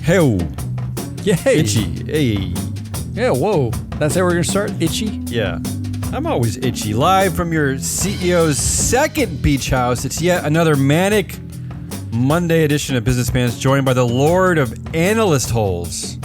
Hey, Yay. itchy. Hey, Yeah, whoa. That's how we're going to start? Itchy? yeah. I'm always itchy. Live from your CEO's second beach house. It's yet another manic Monday edition of Business Pants, joined by the Lord of Analyst Holes.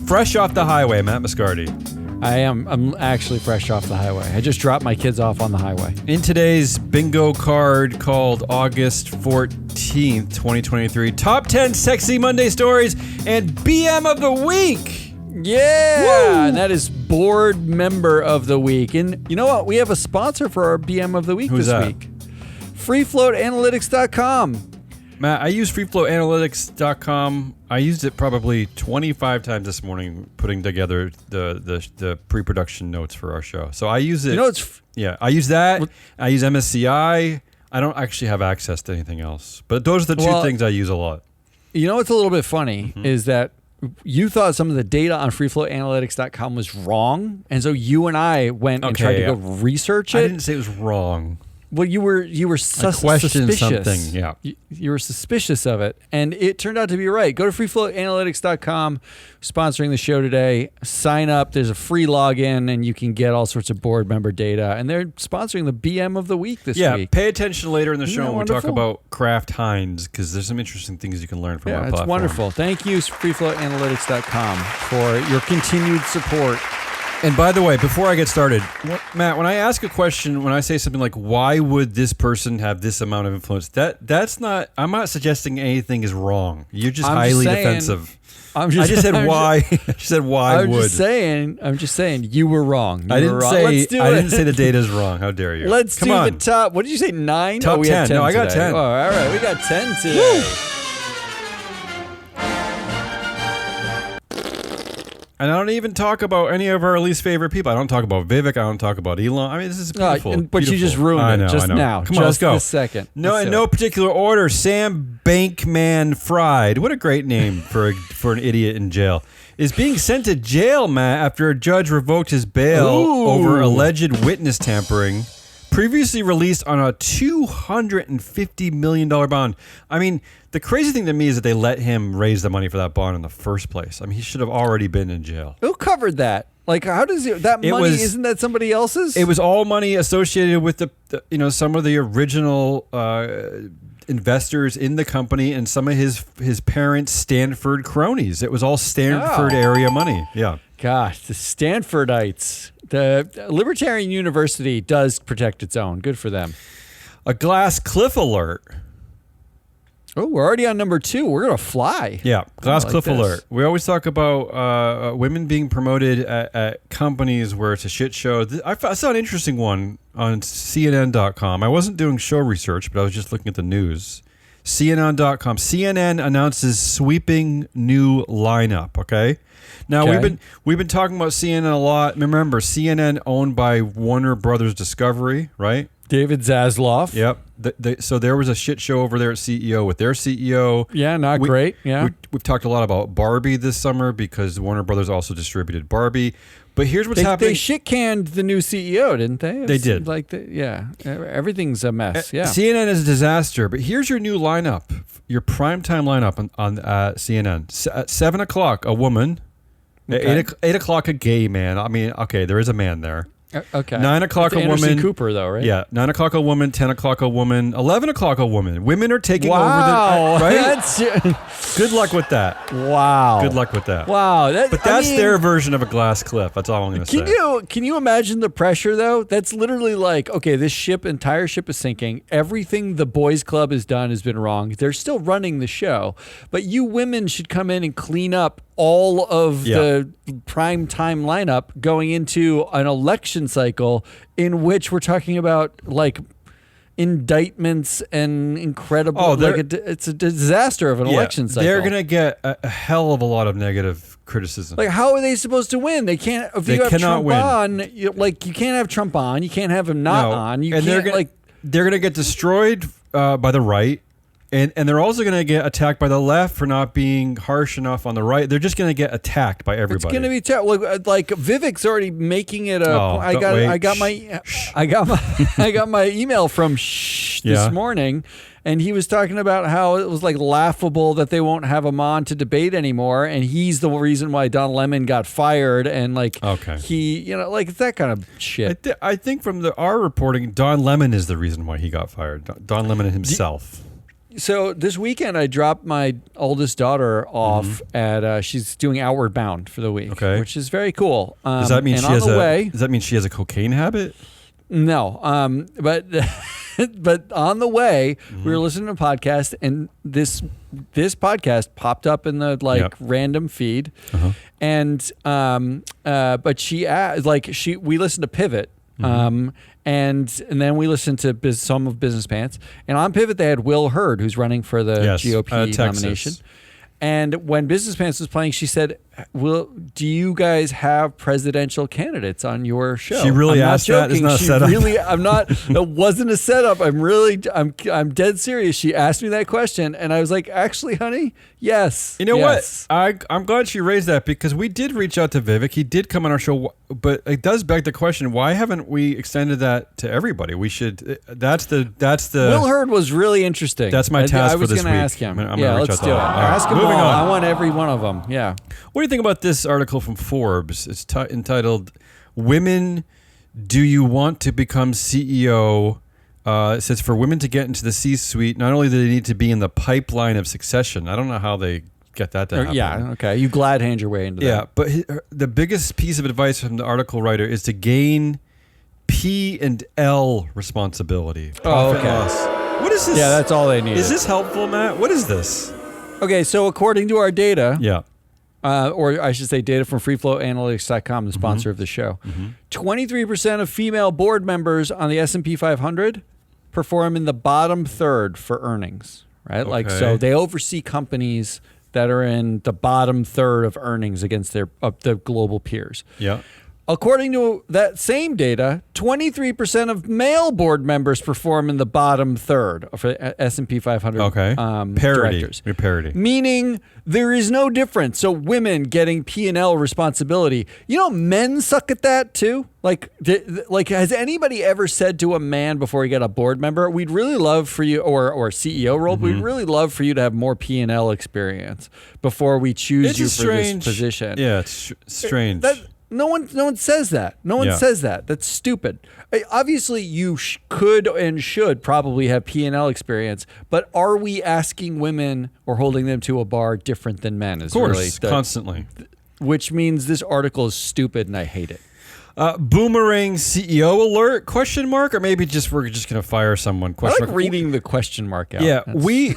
Fresh off the highway, Matt Moscardi. I'm actually fresh off the highway. I just dropped my kids off on the highway. In today's bingo card called August 14th, 2023, Top 10 Sexy Monday Stories and BM of the Week. Yeah! Woo! And that is Board Member of the Week. And you know what? We have a sponsor for our BM of the Week Who's this that? week. FreeFloatAnalytics.com. Matt, I use freeflowanalytics.com. I used it probably 25 times this morning putting together the pre-production notes for our show. So I use it. You know, it's I use that. I use MSCI. I don't actually have access to anything else. But those are the two things I use a lot. You know what's a little bit funny is that you thought some of the data on freeflowanalytics.com was wrong, and so you and I went and tried to go research it. I didn't say it was wrong. Well, you were questioned suspicious. something, yeah. You were suspicious of it, and it turned out to be right. Go to freeflowanalytics.com, sponsoring the show today. Sign up. There's a free login, and you can get all sorts of board member data. And they're sponsoring the BM of the Week this week. Yeah, pay attention later in the show that when we talk wonderful? about Kraft Heinz, because there's some interesting things you can learn from our Yeah, platform. it's wonderful. Thank you, freeflowanalytics.com, for your continued support. And by the way, before I get started, Matt, when I ask a question, when I say something like, why would this person have this amount of influence, that's not, I'm not suggesting anything is wrong. You're just highly defensive. I just said why. I just said why would. I'm just saying you were wrong. I didn't say the data's wrong. How dare you? Let's do the top. What did you say? 9? Top 10. Have 10 no, I got today. 10. Oh, all right, we got 10 today. And I don't even talk about any of our least favorite people. I don't talk about Vivek. I don't talk about Elon. I mean, this is beautiful. But you just ruined it just now. Come on, let's go. This second. No, in no particular order. Sam Bankman Fried. What a great name for an idiot in jail. Is being sent to jail, Matt, after a judge revoked his bail over alleged witness tampering. Previously released on a $250 million bond. I mean, the crazy thing to me is that they let him raise the money for that bond in the first place. I mean, he should have already been in jail. Who covered that? Like, how does that money? Isn't that somebody else's? It was all money associated with the some of the original investors in the company and some of his parents' Stanford cronies. It was all Stanford area money. Yeah. Gosh, the Stanfordites. The Libertarian University does protect its own. Good for them. A glass cliff alert. Oh, we're already on number 2. We're going to fly. Yeah, glass cliff this. alert. We always talk about women being promoted at companies where it's a shit show. I saw an interesting one on CNN.com. I wasn't doing show research, but I was just looking at the news. CNN.com. CNN announces sweeping new lineup, okay? Now, we've been talking about CNN a lot. Remember, CNN owned by Warner Brothers Discovery, right? David Zaslav. Yep. So there was a shit show over there at CEO with their CEO. Yeah, not great. Yeah. We've talked a lot about Barbie this summer because Warner Brothers also distributed Barbie. But here's what's happening. They shit-canned the new CEO, didn't they? They did. Everything's a mess. Yeah. CNN is a disaster. But here's your new lineup, your primetime lineup on CNN. At 7 o'clock, a woman. Okay. At 8 o'clock, a gay man. I mean, okay, there is a man there. Okay. 9 o'clock, a woman. Cooper, though, right? Yeah. 9 o'clock, a woman. 10 o'clock, a woman. 11 o'clock, a woman. Women are taking over the. Right? Good luck with that. Wow. Good luck with that. Wow. That's their version of a glass cliff. That's all I'm going to say. Can you imagine the pressure, though? That's literally like, okay, this entire ship is sinking. Everything the boys club has done has been wrong. They're still running the show. But you women should come in and clean up all of the prime time lineup going into an election cycle in which we're talking about like indictments and incredible it's a disaster of an election cycle. They're gonna get a hell of a lot of negative criticism. Like, how are they supposed to win? They can't. If you have Trump on, you can't have Trump on. You can't have him not on. They're gonna get destroyed by the right. And they're also going to get attacked by the left for not being harsh enough on the right. They're just going to get attacked by everybody. It's going to be terrible. Like Vivek's already making it a. I got my email from this morning, and he was talking about how it was like laughable that they won't have him on to debate anymore, and he's the reason why Don Lemon got fired, and he, like that kind of shit. I think from our reporting, Don Lemon is the reason why he got fired. Don Lemon himself. So this weekend, I dropped my oldest daughter off at. She's doing Outward Bound for the week, which is very cool. Does that mean she has a cocaine habit? No, but but on the way, we were listening to a podcast, and this podcast popped up in the random feed, and but she we listened to Pivot. And then we listened to some of Business Pants. And on Pivot, they had Will Hurd, who's running for the GOP nomination. And when Business Pants was playing, she said, do you guys have presidential candidates on your show? She really asked that? It's not a setup. It wasn't a setup. I'm dead serious. She asked me that question, and I was like, actually, honey, yes. You know what? I'm glad she raised that, because we did reach out to Vivek. He did come on our show, but it does beg the question, why haven't we extended that to everybody? We should. That's the. Will Hurd was really interesting. That's my task for this week. I was going to ask him. Let's do it. Right. Ask him all. I want every one of them. Yeah. What do you think about this article from Forbes? It's entitled, "Women, Do You Want to Become CEO?" It says for women to get into the C-suite, not only do they need to be in the pipeline of succession. I don't know how they get that to happen. Yeah, okay. You glad hand your way into that. Yeah, but the biggest piece of advice from the article writer is to gain P&L responsibility. Profit loss. What is this? Yeah, that's all they need. Is this helpful, Matt? What is this? Okay, so according to our data, yeah, or I should say data from freeflowanalytics.com, the sponsor of the show, 23% of female board members on the S&P 500 perform in the bottom third for earnings, right? Okay. So they oversee companies that are in the bottom third of earnings against the global peers. Yeah. According to that same data, 23% of male board members perform in the bottom third for S&P 500 directors. Parity. Meaning there is no difference. So women getting P&L responsibility. Men suck at that too. Like has anybody ever said to a man before he got a board member, we'd really love for you, or CEO role, we'd really love for you to have more P&L experience before we choose you for this position. Yeah, it's strange. No one says that. No one says that. That's stupid. Obviously, you could and should probably have P&L experience, but are we asking women or holding them to a bar different than men? Of course, constantly. Which means this article is stupid, and I hate it. Boomerang CEO alert? Question mark? Or maybe we're just going to fire someone? I like reading the question mark out. Yeah, we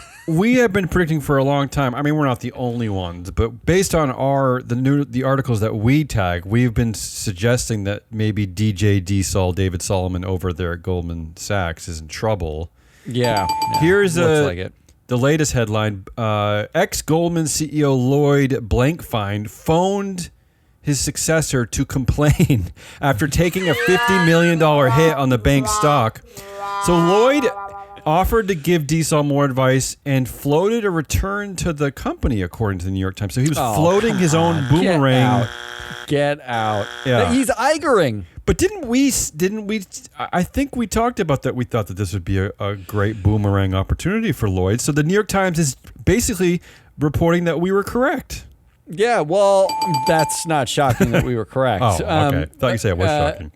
have been predicting for a long time. I mean, we're not the only ones, but based on the articles that we tag, we've been suggesting that maybe DJ D-Sol, David Solomon over there at Goldman Sachs is in trouble. Yeah. Here's the latest headline. Ex-Goldman CEO Lloyd Blankfein phoned his successor to complain after taking a $50 million hit on the bank's stock. So Lloyd offered to give D-Sol more advice and floated a return to the company, according to the New York Times. So he was floating his own boomerang. Get out. Yeah. He's Igering. But didn't we, I think we talked about that. We thought that this would be a great boomerang opportunity for Lloyd. So the New York Times is basically reporting that we were correct. Yeah, well, that's not shocking that we were correct. Oh, okay. Thought you said it was shocking.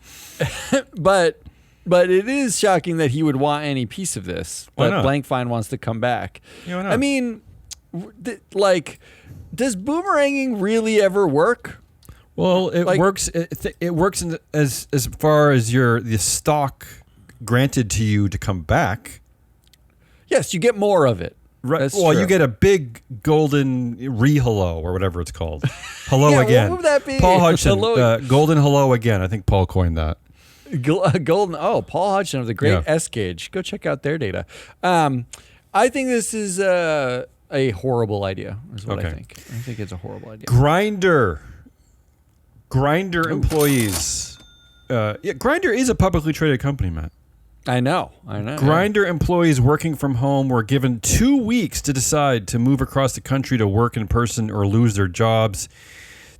But it is shocking that he would want any piece of this. Why But not? Blankfein wants to come back. Yeah, why not? I mean, does boomeranging really ever work? Well, it works. It works as far as the stock granted to you to come back. Yes, you get more of it. Right. That's well, true. you get a big golden hello or whatever it's called. Hello again. What would that be? Paul Hudson. Golden hello again. I think Paul coined that. Golden. Oh, Paul Hudson of the Great S Gauge. Go check out their data. I think this is a horrible idea. Is what I think. I think it's a horrible idea. Grindr employees. Grindr is a publicly traded company, Matt. I know. Grindr employees working from home were given 2 weeks to decide to move across the country to work in person or lose their jobs.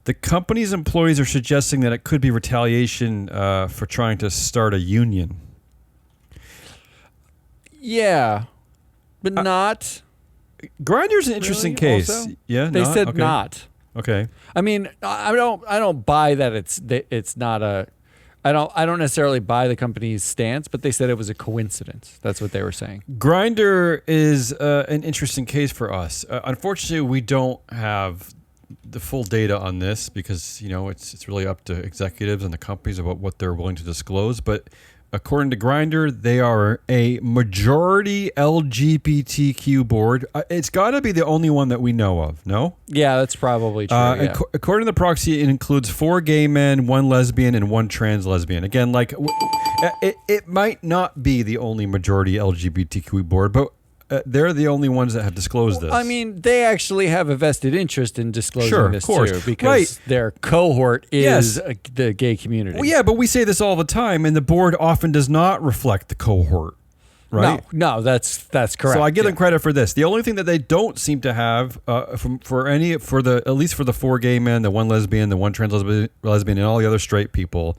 The company's employees are suggesting that it could be retaliation for trying to start a union. Yeah, but not. Grindr's an interesting case. Also? Yeah, they said okay. not. Okay. I mean, I don't buy that it's not a. I don't necessarily buy the company's stance, but they said it was a coincidence. That's what they were saying. Grindr is an interesting case for us. Unfortunately, we don't have the full data on this because it's really up to executives and the companies about what they're willing to disclose. But according to Grindr, they are a majority LGBTQ board. It's got to be the only one that we know of. No? Yeah, that's probably true. Yeah. According to the proxy, it includes 4 gay men, 1 lesbian, and 1 trans lesbian. Again, it might not be the only majority LGBTQ board, but they're the only ones that have disclosed this. I mean, they actually have a vested interest in disclosing this too, because their cohort is the gay community. Well, yeah, but we say this all the time, and the board often does not reflect the cohort, right? No, that's correct. So I give them credit for this. The only thing that they don't seem to have, at least for the 4 gay men, the 1 lesbian, the 1 trans lesbian, and all the other straight people,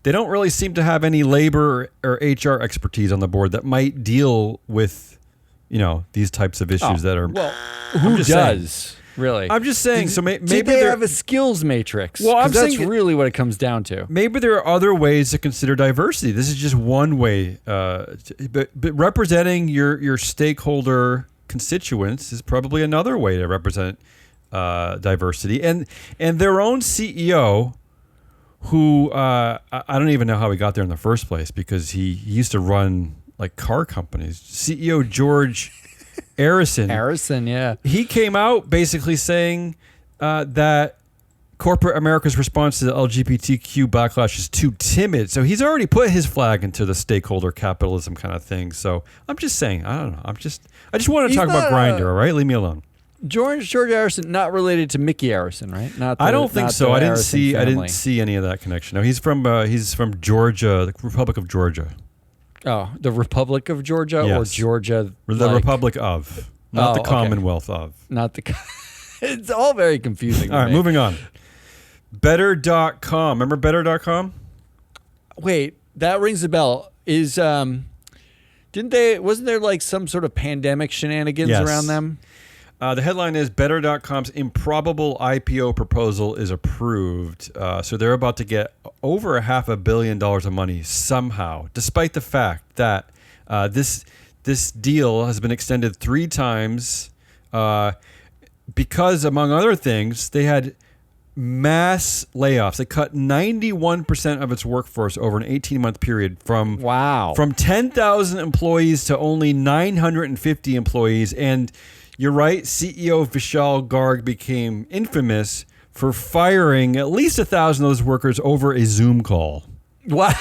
they don't really seem to have any labor or HR expertise on the board that might deal with these types of issues that are. Well, who does really? I'm just saying. So maybe they have a skills matrix. Well, I'm that's saying really what it comes down to. Maybe there are other ways to consider diversity. This is just one way. But representing your stakeholder constituents is probably another way to represent diversity. And their own CEO, who I don't even know how he got there in the first place, because he used to run car companies. CEO George Arison. Yeah. He came out basically saying that corporate America's response to the LGBTQ backlash is too timid. So he's already put his flag into the stakeholder capitalism kind of thing. So I'm just saying, I don't know. I just want to talk about Grindr, all right? Leave me alone. George Arison, not related to Mickey Arison, right? I don't think so. I didn't see any of that connection. No, he's from Georgia, the Republic of Georgia. Oh, the Republic of Georgia, yes. Or Georgia? The Republic of, not the Commonwealth of. Not the. It's all very confusing. All right, moving on. Better.com. Remember Better.com? Wait, that rings a bell. Wasn't there some sort of pandemic shenanigans around them? The headline is Better.com's improbable IPO proposal is approved. So they're about to get over $500 million of money somehow, despite the fact that this deal has been extended 3 times because, among other things, they had mass layoffs. They cut 91% of its workforce over an 18-month period from 10,000 employees to only 950 employees. And you're right, CEO Vishal Garg became infamous for firing at least 1,000 of those workers over a Zoom call. Wow.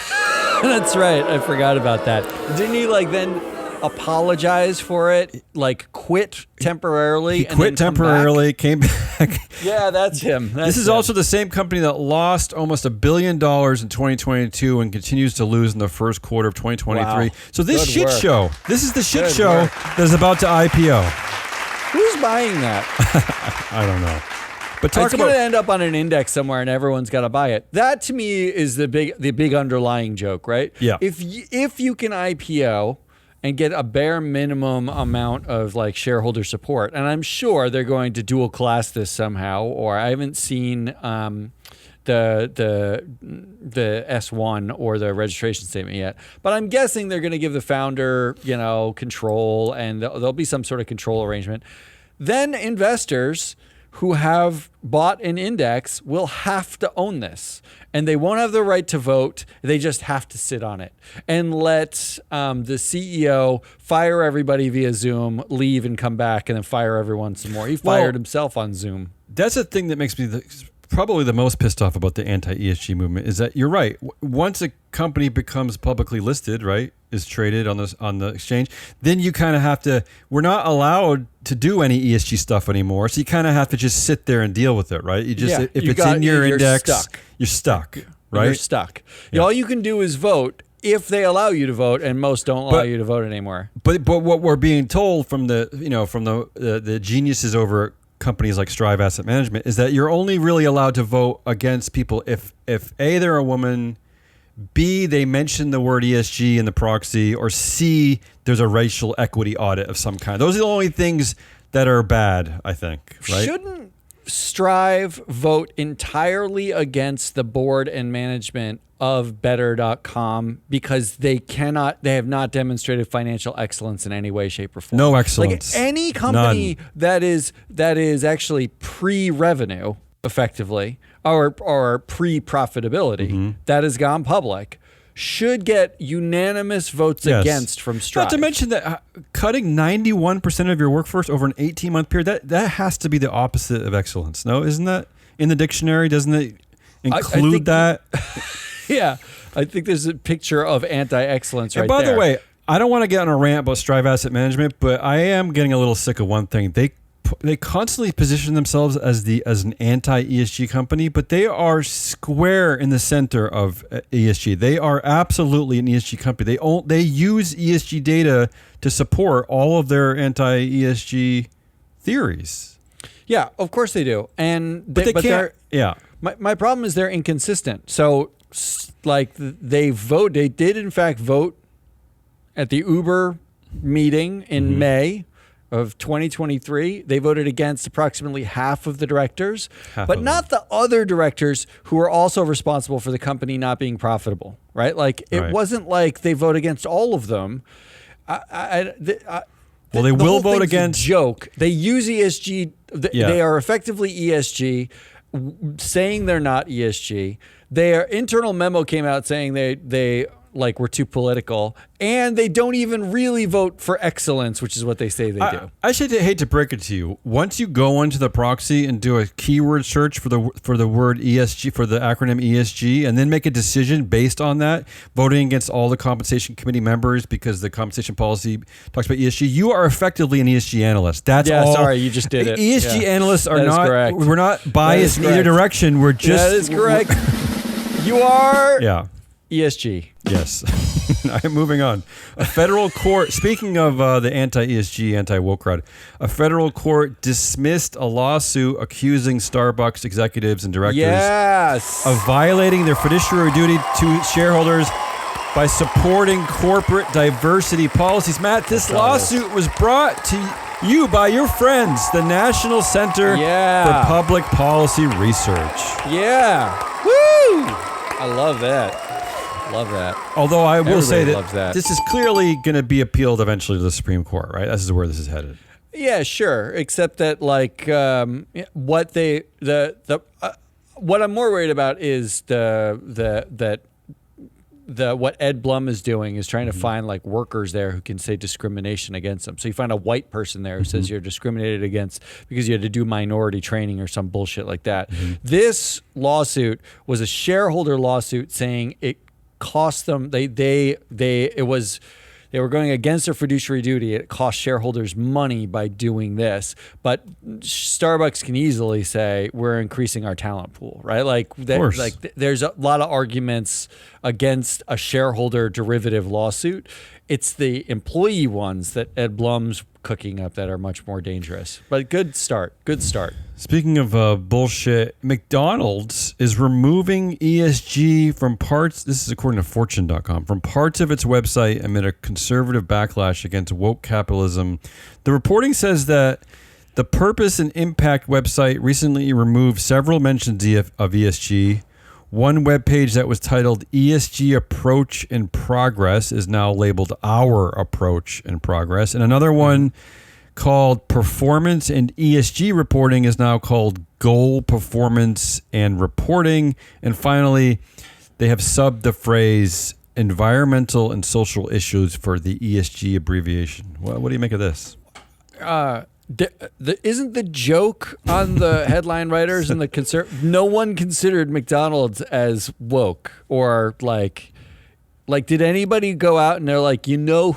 That's right. I forgot about that. Didn't he then apologize for it? Quit temporarily? He quit temporarily, came back. Yeah, that's him. This is also the same company that lost almost $1 billion in 2022 and continues to lose in the first quarter of 2023. Wow. So this Good shit work. show, this is the shit Good show work. that is about to IPO. Who's buying that? I don't know. But it's going to end up on an index somewhere, and everyone's got to buy it. That to me is the big underlying joke, right? Yeah. If you can IPO and get a bare minimum amount of shareholder support, and I'm sure they're going to dual class this somehow, or I haven't seen the S1 or the registration statement yet, but I'm guessing they're going to give the founder control, and there'll be some sort of control arrangement. Then investors who have bought an index will have to own this, and they won't have the right to vote. They just have to sit on it and let the CEO fire everybody via Zoom, leave and come back, and then fire everyone some more. He fired himself on Zoom. That's the thing that makes me probably the most pissed off about the anti-ESG movement is that you're right. Once a company becomes publicly listed, right, is traded on the exchange, then you kind of have to. We're not allowed to do any ESG stuff anymore, so you kind of have to just sit there and deal with it, right? If it's in your index, you're stuck, right? You're stuck. Yeah. All you can do is vote if they allow you to vote, and most don't allow you to vote anymore. But what we're being told from the geniuses over at companies like Strive Asset Management is that you're only really allowed to vote against people if A, they're a woman, B, they mention the word ESG in the proxy, or C, there's a racial equity audit of some kind. Those are the only things that are bad, I think. Right? Shouldn't Strive vote entirely against the board and management of Better.com because they have not demonstrated financial excellence in any way, shape, or form? No excellence. Like any company that is actually pre-revenue, effectively, or pre-profitability, that has gone public, should get unanimous votes against from Strive. Not to mention that cutting 91% of your workforce over an 18-month period, that has to be the opposite of excellence. No, isn't that in the dictionary? Doesn't it include that? Yeah, I think there's a picture of anti-excellence right there. And by the way, I don't want to get on a rant about Strive Asset Management, but I am getting a little sick of one thing. They constantly position themselves as an anti-ESG company, but they are square in the center of ESG. They are absolutely an ESG company. They use ESG data to support all of their anti-ESG theories. Yeah, of course they do. But they can't. Yeah. My problem is they're inconsistent. So, like, they did in fact vote at the Uber meeting in May of 2023. They voted against approximately half of the directors, but not the other directors who are also responsible for the company not being profitable, right? Like, it wasn't like they vote against all of them. Well, they will vote against. Joke. They use ESG. They are effectively ESG, saying they're not ESG. Their internal memo came out saying they like we're too political, and they don't even really vote for excellence, which is what they say they do. I should hate to break it to you. Once you go into the proxy and do a keyword search for the word ESG, for the acronym ESG, and then make a decision based on that, voting against all the compensation committee members because the compensation policy talks about ESG, you are effectively an ESG analyst. That's all. Sorry, you just did it. ESG analysts are not. Correct. We're not biased in either direction. We're just. That is correct. You are. Yeah. ESG. Yes. I'm moving on. A federal court, speaking of the anti-ESG, anti-woke crowd, a federal court dismissed a lawsuit accusing Starbucks executives and directors of violating their fiduciary duty to shareholders by supporting corporate diversity policies. Matt, this lawsuit was brought to you by your friends, the National Center for Public Policy Research. Yeah. Woo! I love that. Love that. Although I will say that this is clearly going to be appealed eventually to the Supreme Court, right? This is where this is headed. Yeah, sure. Except that, like, what I'm more worried about is what Ed Blum is doing is trying to find like workers there who can say discrimination against them. So you find a white person there who says you're discriminated against because you had to do minority training or some bullshit like that. This lawsuit was a shareholder lawsuit saying it cost them they were going against their fiduciary duty. It cost shareholders money by doing this. But Starbucks can easily say we're increasing our talent pool, right? Like there's a lot of arguments against a shareholder derivative lawsuit. It's the employee ones that Ed Blum's cooking up that are much more dangerous. But good start. Good start. Speaking of bullshit, McDonald's is removing ESG from parts, this is according to Fortune.com, from parts of its website amid a conservative backlash against woke capitalism. The reporting says that the Purpose and Impact website recently removed several mentions of ESG. One webpage that was titled ESG Approach in Progress is now labeled Our Approach in Progress. And another one called Performance and ESG Reporting is now called Goal Performance and Reporting. And finally, they have subbed the phrase environmental and social issues for the ESG abbreviation. What do you make of this? Isn't the joke on the headline writers and no one considered McDonald's as woke or like did anybody go out and they're like, you know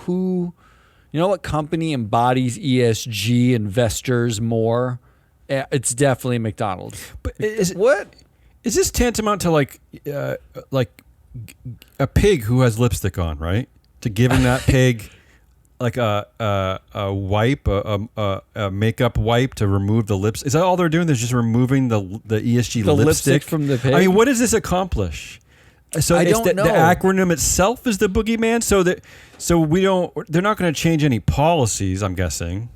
what company embodies ESG investors more? It's definitely McDonald's. But what is this tantamount to like a pig who has lipstick on, right? To giving that pig like a wipe, a makeup wipe to remove the lips. Is that all they're doing? They're just removing the ESG lipstick from the pig. I mean, what does this accomplish? So I it's don't know. The acronym itself is the boogeyman. They're not going to change any policies, I'm guessing.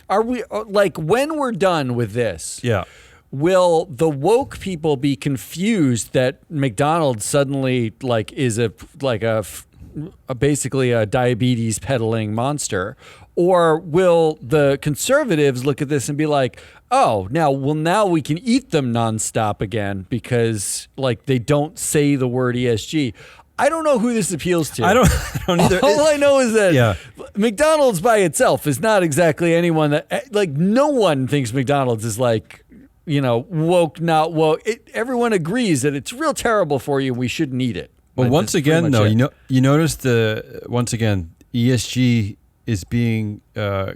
Are we like when we're done with this? Yeah. Will the woke people be confused that McDonald's suddenly like is basically a diabetes peddling monster, or will the conservatives look at this and be like, oh, now we can eat them nonstop again because like they don't say the word ESG. I don't know who this appeals to. I don't either. All I know is that McDonald's by itself is not exactly anyone that like no one thinks McDonald's is like, woke, not woke. Everyone agrees that it's real terrible for you. We shouldn't eat it. Well, once again, though, you notice ESG is being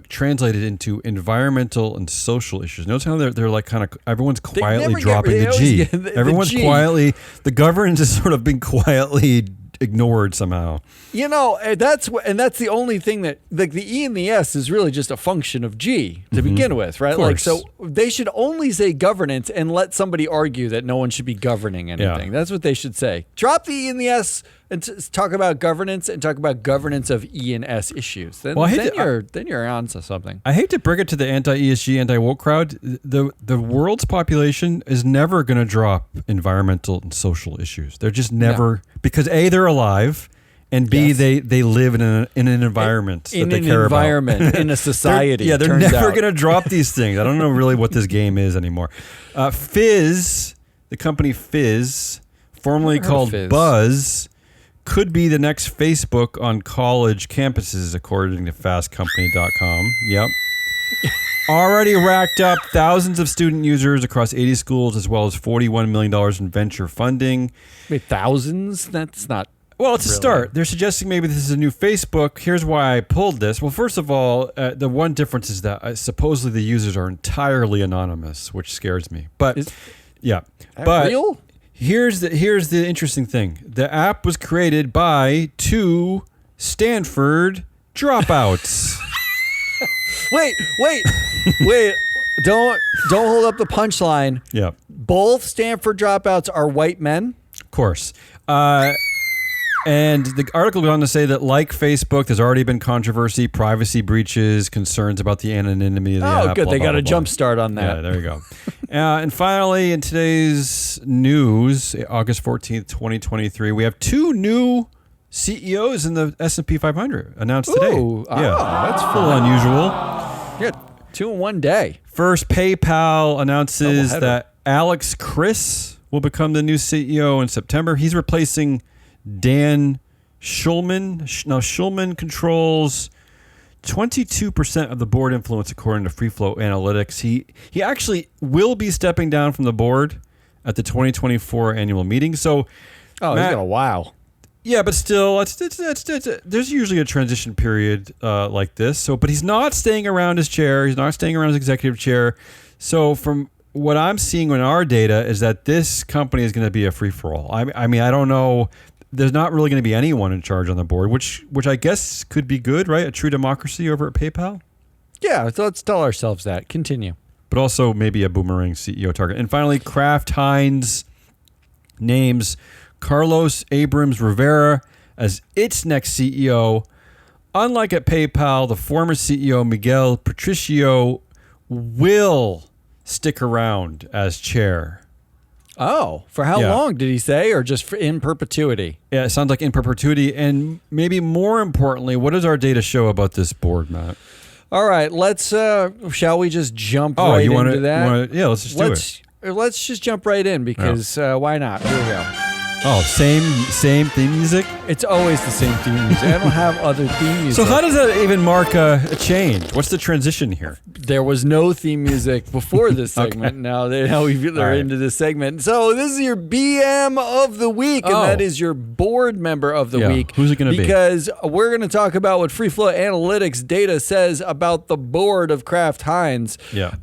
translated into environmental and social issues. Notice how they're like kind of everyone's quietly dropping the G. Everyone's quietly, the governance is sort of being quietly ignored somehow. That's the only thing that like the E and the S is really just a function of G to begin with, right? Like so they should only say governance and let somebody argue that no one should be governing anything. That's what they should say. Drop the E and the S and talk about governance and talk about governance of E and S issues. Then you're on to something. I hate to bring it to the anti-ESG, anti-woke crowd. The world's population is never going to drop environmental and social issues. They're just never because A, they're alive, and B, they live in an environment that they care about. In a society. They're never going to drop these things. I don't know really what this game is anymore. Fizz, the company Fizz, formerly called Buzz, could be the next Facebook on college campuses, according to fastcompany.com. Yep. Already racked up thousands of student users across 80 schools, as well as $41 million in venture funding. Wait, thousands? That's not... Well, it's a start. They're suggesting maybe this is a new Facebook. Here's why I pulled this. Well, first of all, the one difference is that supposedly the users are entirely anonymous, which scares me. But real? Here's the interesting thing. The app was created by 2 Stanford dropouts. Wait. Don't hold up the punchline. Yeah. Both Stanford dropouts are white men? Of course. And the article goes on to say that, like Facebook, there's already been controversy, privacy breaches, concerns about the anonymity of the app. Oh, good. They got a jump start on that. Yeah, there you go. And finally, in today's news, August 14th, 2023, we have 2 new CEOs in the S&P 500 announced today. That's a little unusual. Yeah, 2 in one day. First, PayPal announces that Alex Chris will become the new CEO in September. He's replacing Dan Schulman. Now, Schulman controls 22% of the board influence, according to Free Flow Analytics. He actually will be stepping down from the board at the 2024 annual meeting. So, he's got a while. Yeah, but still, there's usually a transition period like this. So, but he's not staying around his chair. He's not staying around his executive chair. So, from what I'm seeing in our data is that this company is going to be a free-for-all. I mean, I don't know. There's not really going to be anyone in charge on the board, which I guess could be good, right? A true democracy over at PayPal? Yeah, so let's tell ourselves that. Continue. But also maybe a boomerang CEO target. And finally, Kraft Heinz names Carlos Abrams Rivera as its next CEO. Unlike at PayPal, the former CEO Miguel Patricio will stick around as chair. Oh, for how long did he say, or just in perpetuity? Yeah, it sounds like in perpetuity. And maybe more importantly, what does our data show about this board, Matt? All right, let's, shall we just jump into that? Let's just do it. Let's just jump right in because why not? Here we go. Oh, same theme music? It's always the same theme music. I don't have other theme music. So how does that even mark a change? What's the transition here? There was no theme music before this segment. Okay. Now they're into this segment. So this is your BM of the week, and that is your board member of the week. Who's it going to be? Because we're going to talk about what Free Flow Analytics data says about the board of Kraft Heinz. Yeah.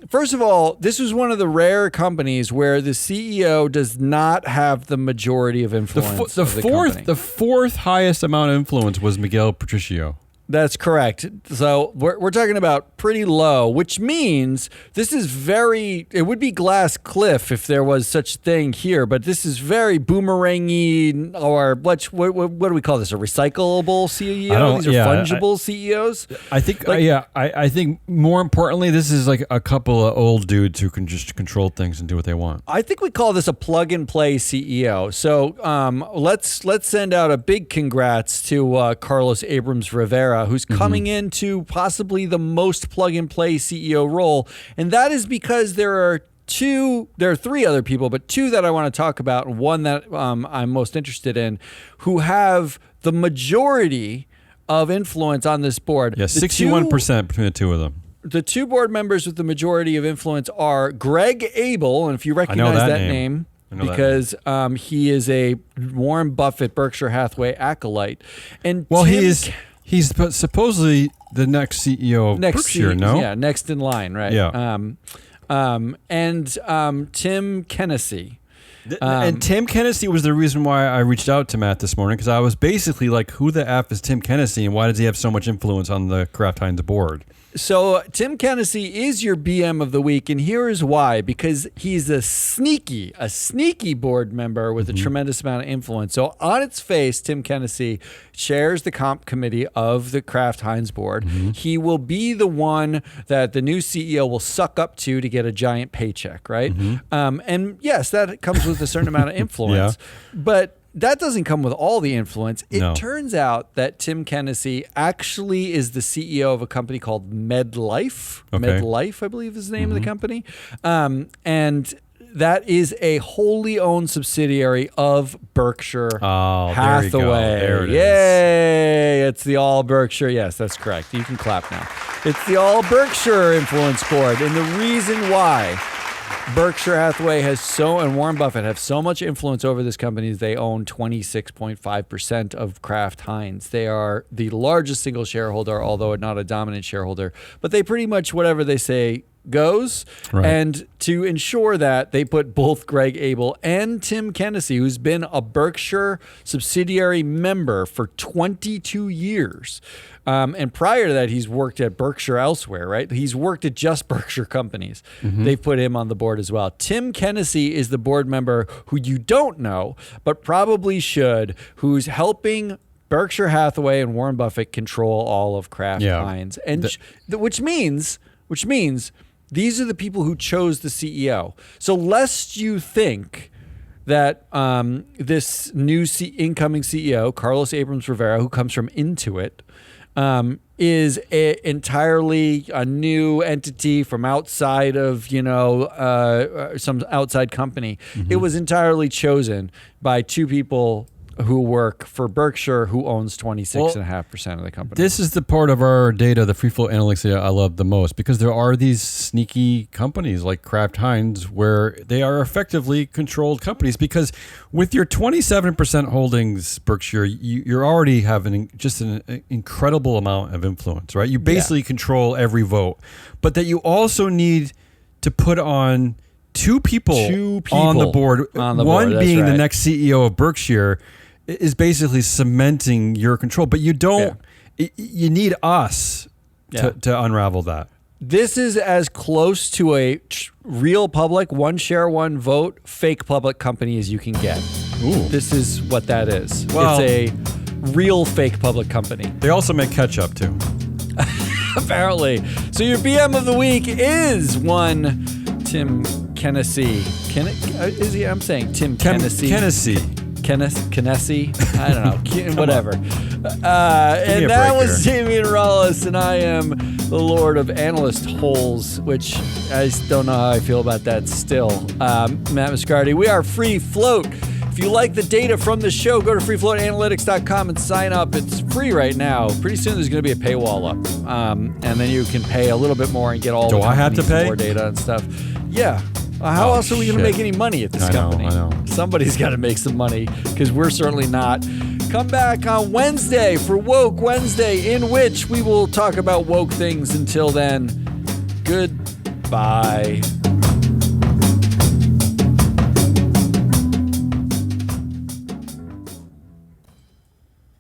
First of all, this was one of the rare companies where the CEO does not have the majority of influence. The fourth highest amount of influence was Miguel Patricio. That's correct. So we're talking about pretty low, which means this is it would be glass cliff if there was such a thing here, but this is very boomerangy, or what do we call this? A recyclable CEO? These are fungible CEOs? I think, I think more importantly, this is like a couple of old dudes who can just control things and do what they want. I think we call this a plug and play CEO. So let's send out a big congrats to Carlos Abrams Rivera, who's coming into possibly the most plug-and-play CEO role. And that is because there are three other people, but two that I want to talk about, and one that I'm most interested in, who have the majority of influence on this board. Yeah, 61% between the two of them. The two board members with the majority of influence are Greg Abel, and if you recognize that name because he is a Warren Buffett, Berkshire Hathaway acolyte. And he's supposedly the next CEO of Berkshire, no? Yeah, next in line, right? Yeah. And Tim Kenesey. And Tim Kenesey was the reason why I reached out to Matt this morning, because I was basically like, who the F is Tim Kenesey, and why does he have so much influence on the Kraft Heinz board? So Tim Kenesey is your BM of the week, and here is why. Because he's a sneaky board member with a tremendous amount of influence. So on its face, Tim Kenesey chairs the comp committee of the Kraft Heinz board. He will be the one that the new CEO will suck up to get a giant paycheck, right? And yes, that comes with a certain amount of influence. But that doesn't come with all the influence. It turns out that Tim Kenesey actually is the CEO of a company called MedLife. MedLife, I believe, is the name of the company. And that is a wholly owned subsidiary of Berkshire Hathaway. There it is. Yay! It's the all Berkshire. Yes, that's correct. You can clap now. It's the all Berkshire influence board. And the reason why Berkshire Hathaway and Warren Buffett have so much influence over this company is they own 26.5% of Kraft Heinz. They are the largest single shareholder, although not a dominant shareholder. But they pretty much, whatever they say goes. Right. And to ensure that, they put both Greg Abel and Tim Kenesey, who's been a Berkshire subsidiary member for 22 years. And prior to that, he's worked at Berkshire elsewhere, right? He's worked at just Berkshire companies. They've put him on the board as well. Tim Kenesey is the board member who you don't know, but probably should, who's helping Berkshire Hathaway and Warren Buffett control all of Kraft Heinz. And which means these are the people who chose the CEO. So lest you think that this new incoming CEO, Carlos Abrams Rivera, who comes from Intuit, is entirely a new entity from outside of, some outside company. It was entirely chosen by two people who work for Berkshire, who owns 26.5% of the company. This is the part of our data, the free flow analytics data, I love the most, because there are these sneaky companies like Kraft Heinz where they are effectively controlled companies. Because with your 27% holdings, Berkshire, you're already having just an incredible amount of influence, right? You basically control every vote, but that you also need to put on two people on the board. One being the next CEO of Berkshire is basically cementing your control, but you don't. You need us to unravel that. This is as close to a real public, one share, one vote, fake public company as you can get. Ooh. This is what that is. Well, it's a real fake public company. They also make ketchup too. Apparently. So your BM of the week is one Tim Kenesey. I'm saying Tim Kenesey. Kenesey. I don't know. Whatever. And that was Damian Rollis, and I am the Lord of Analyst Holes, which I don't know how I feel about that still. Matt Moscardi. We are Free Float. If If you like the data from the show, go to freefloatanalytics.com and sign up. It's free right now. Pretty soon there's going to be a paywall up. And then you can pay a little bit more and get all Do I have to pay? more data and stuff. Yeah. How else are we going to make any money at this company? I know. Somebody's got to make some money because we're certainly not. Come back on Wednesday for Woke Wednesday, in which we will talk about woke things. Until then, goodbye.